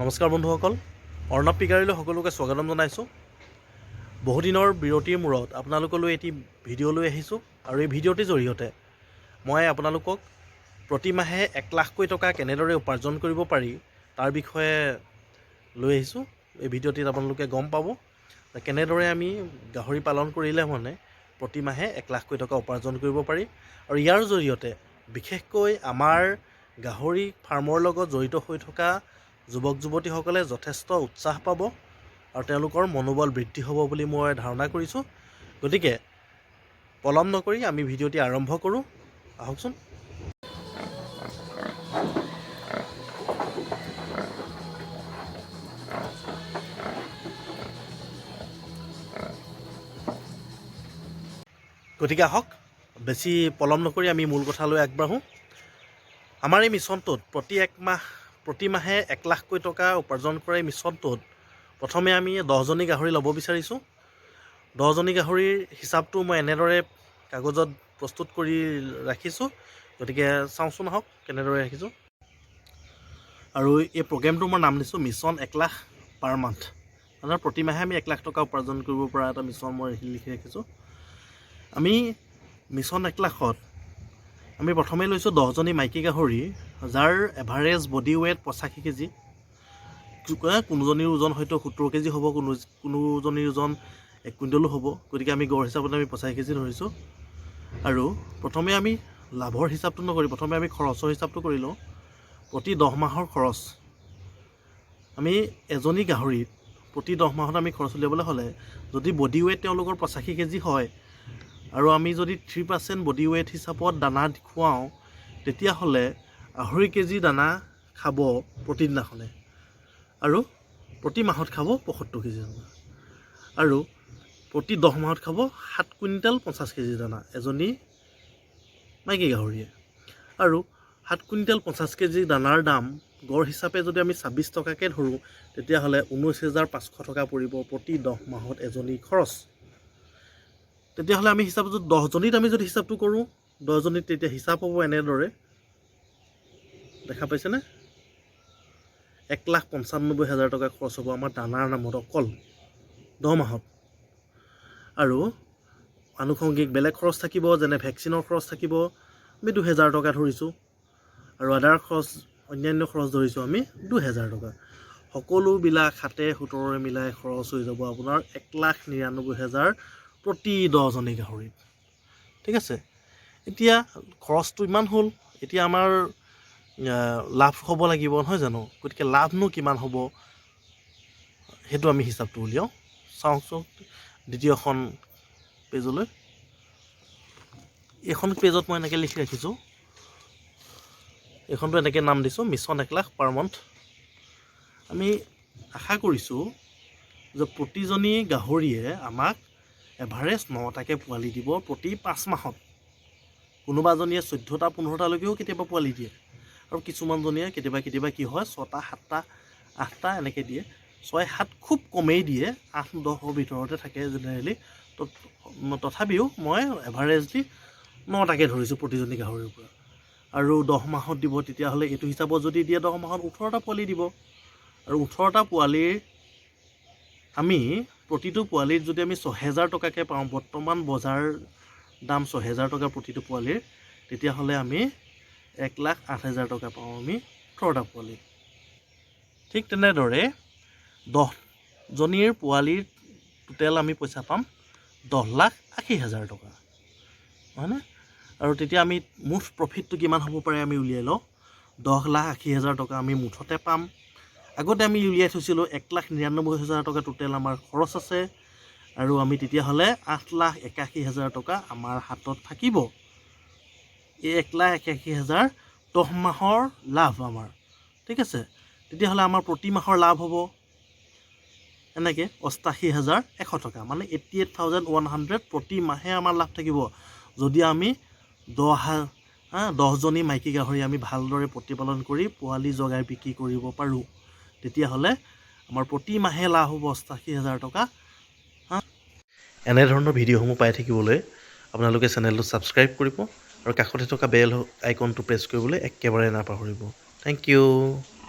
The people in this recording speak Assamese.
নমস্কাৰ বন্ধুসকল, অৰ্ণৱ পিকাৰীলৈ সকলোকে স্বাগতম জনাইছোঁ। বহুদিনৰ বিৰতিৰ মূৰত আপোনালোকলৈ এটি ভিডিঅ' লৈ আহিছোঁ আৰু এই ভিডিঅ'টিৰ জৰিয়তে মই আপোনালোকক প্ৰতি মাহে 1 লাখকৈ টকা কেনেদৰে উপাৰ্জন কৰিব পাৰি তাৰ বিষয়ে লৈ আহিছোঁ। এই ভিডিঅ'টিত আপোনালোকে গম পাব যে কেনেদৰে আমি গাহৰি পালন কৰিলে মানে প্ৰতি মাহে 1 লাখকৈ টকা উপাৰ্জন কৰিব পাৰি আৰু ইয়াৰ জৰিয়তে বিশেষকৈ আমাৰ গাহৰি ফাৰ্মৰ লগত জড়িত হৈ থকা যুৱক যুৱতীসকলে যথেষ্ট উৎসাহ পাব আৰু তেওঁলোকৰ মনোবল বৃদ্ধি হ'ব বুলি মই ধাৰণা কৰিছোঁ। গতিকে পলম নকৰি আমি ভিডিঅ'টি আৰম্ভ কৰোঁ, আহকচোন। গতিকে আহক, বেছি পলম নকৰি আমি মূল কথালৈ আগবাঢ়োঁ। আমাৰ এই মিছনটোত প্ৰতি মাহে 1 লাখকৈ টকা উপাৰ্জন কৰা এই মিছনটোত প্ৰথমে আমি 10জনী গাহৰি ল'ব বিচাৰিছোঁ। 10জনী গাহৰিৰ হিচাপটো মই এনেদৰে কাগজত প্ৰস্তুত কৰি ৰাখিছোঁ। গতিকে চাওঁচোন আহক কেনেদৰে ৰাখিছোঁ। আৰু এই প্ৰগ্ৰেমটো মই নাম দিছোঁ মিছন 1 লাখ পাৰ মান্থ। মানে প্ৰতি মাহে আমি 1 লাখ টকা উপাৰ্জন কৰিব পৰা এটা মিছন মই লিখি ৰাখিছোঁ। আমি মিছন 1 লাখত আমি প্ৰথমে লৈছোঁ 10জনী মাইকী গাহৰি, যাৰ এভাৰেজ বডি ৱেইট 85 কেজি। কোনোজনীৰ ওজন হয়তো 70 কেজি হ'ব, কোনোজনীৰ ওজন 1 কুইণ্টলো হ'ব। গতিকে আমি গড় হিচাপত আমি 85 কেজি ধৰিছোঁ। আৰু প্ৰথমে আমি লাভৰ হিচাপটো নকৰি প্ৰথমে আমি খৰচৰ হিচাপটো কৰি লওঁ। প্ৰতি 10 মাহৰ খৰচ আমি এজনী গাহৰিত প্ৰতি 10 মাহত আমি খৰচ উলিয়াবলৈ হ'লে যদি বডি ৱেইট তেওঁলোকৰ 85 কেজি হয় আৰু আমি যদি 3% বডি ৱেইট হিচাপত দানা খুৱাওঁ, তেতিয়াহ'লে 2.5 কেজি দানা খাব প্ৰতিদিনাখনে আৰু প্ৰতি মাহত খাব 75 কেজি দানা আৰু প্ৰতি 10 মাহত খাব 7 কুইণ্টেল 50 কেজি দানা এজনী মাইকী গাহৰিয়ে। আৰু 7 কুইণ্টেল 50 কেজি দানাৰ দাম গড় হিচাপে যদি আমি 26 টকাকৈ ধৰোঁ, তেতিয়াহ'লে 19,500 টকা পৰিব প্ৰতি 10 মাহত এজনী খৰচ। তেতিয়াহ'লে আমি হিচাপটো 10জনীত আমি যদি হিচাপটো কৰোঁ, 10জনীত তেতিয়া হিচাপ হ'ব এনেদৰে, দেখা পাইছেনে? 1,95,000 টকা খৰচ হ'ব আমাৰ দানাৰ নামত অকল 10 মাহত। আৰু আনুষংগিক বেলেগ খৰচ থাকিব, যেনে ভেকচিনৰ খৰচ থাকিব, আমি 2,000 টকা ধৰিছোঁ। আৰু আদাৰ খৰচ, অন্যান্য খৰচ ধৰিছোঁ আমি 2,000 টকা। সকলোবিলাক 7-17 মিলাই খৰচ হৈ যাব আপোনাৰ 1,99,000 প্ৰতি 10জনী গাহৰিত। ঠিক আছে, এতিয়া খৰচটো ইমান হ'ল, এতিয়া আমাৰ লাভ হ'ব লাগিব নহয় জানো? গতিকে লাভনো কিমান হ'ব সেইটো আমি হিচাপটো উলিয়াওঁ। চাওঁচোন দ্বিতীয়খন পেজলৈ। এইখন পেজত মই এনেকৈ লিখি ৰাখিছোঁ, এইখনটো এনেকৈ নাম দিছোঁ মিছন 1 লাখ পাৰ মান্থ। আমি আশা কৰিছোঁ যে প্ৰতিজনী গাহৰিয়ে আমাক এভাৰেজ 9টাকৈ পোৱালি দিব প্ৰতি 5 মাহত। কোনোবাজনীয়ে 14টা 15টালৈকেও কেতিয়াবা পোৱালি দিয়ে আৰু কিছুমানজনীয়ে কেতিয়াবা কি হয় 6টা 7টা 8টা এনেকৈ দিয়ে। 6-7 খুব কমেই দিয়ে, 8-10ৰ ভিতৰতে থাকে জেনেৰেলি। তথাপিও মই এভাৰেজলি 9টাকৈ ধৰিছোঁ প্ৰতিজনী গাহৰিৰ পৰা। আৰু 10 মাহত দিব, তেতিয়াহ'লে এইটো হিচাপত যদি দিয়ে 10 মাহত 18টা পোৱালি দিব। আৰু 18টা পোৱালিৰ আমি প্ৰতিটো পোৱালিত যদি আমি 6,000 টকাকৈ পাওঁ, বৰ্তমান বজাৰ দাম 6,000 টকা প্ৰতিটো পোৱালিৰ, তেতিয়াহ'লে আমি 1,08,000 টকা পাওঁ আমি 18টা পোৱালি। ঠিক তেনেদৰে 10জনীৰ পোৱালিৰ টোটেল আমি পইচা পাম 10,80,000 টকা, হয়নে? আৰু তেতিয়া আমি মুঠ প্ৰফিটটো কিমান হ'ব পাৰে আমি উলিয়াই লওঁ। 10,80,000 টকা আমি মুঠতে পাম। আগতে আমি উলিয়াই থৈছিলোঁ 1,99,000 টকা টোটেল আমাৰ খৰচ আছে, আৰু আমি তেতিয়াহ'লে 8,81,000 টকা আমাৰ হাতত থাকিব। এই 1,81,000 10 মাহৰ লাভ আমাৰ। ঠিক আছে, তেতিয়াহ'লে আমাৰ প্ৰতি মাহৰ লাভ হ'ব এনেকৈ 88,100 টকা, মানে 88,100 প্ৰতি মাহে আমাৰ লাভ থাকিব। যদি আমি 10জনী মাইকী গাহৰি আমি ভালদৰে প্ৰতিপালন কৰি পোৱালি জগাই বিক্ৰী কৰিব পাৰোঁ, তেতিয়াহ'লে আমাৰ প্ৰতি মাহে লাভ হ'ব 88,000 টকা। এনেধৰণৰ ভিডিঅ'সমূহ পাই থাকিবলৈ আপোনালোকে চেনেলটো ছাবস্ক্ৰাইব কৰিব আৰু কাষতে থকা বেল আইকনটো প্ৰেছ কৰিবলৈ একেবাৰে নাপাহৰিব। Thank U.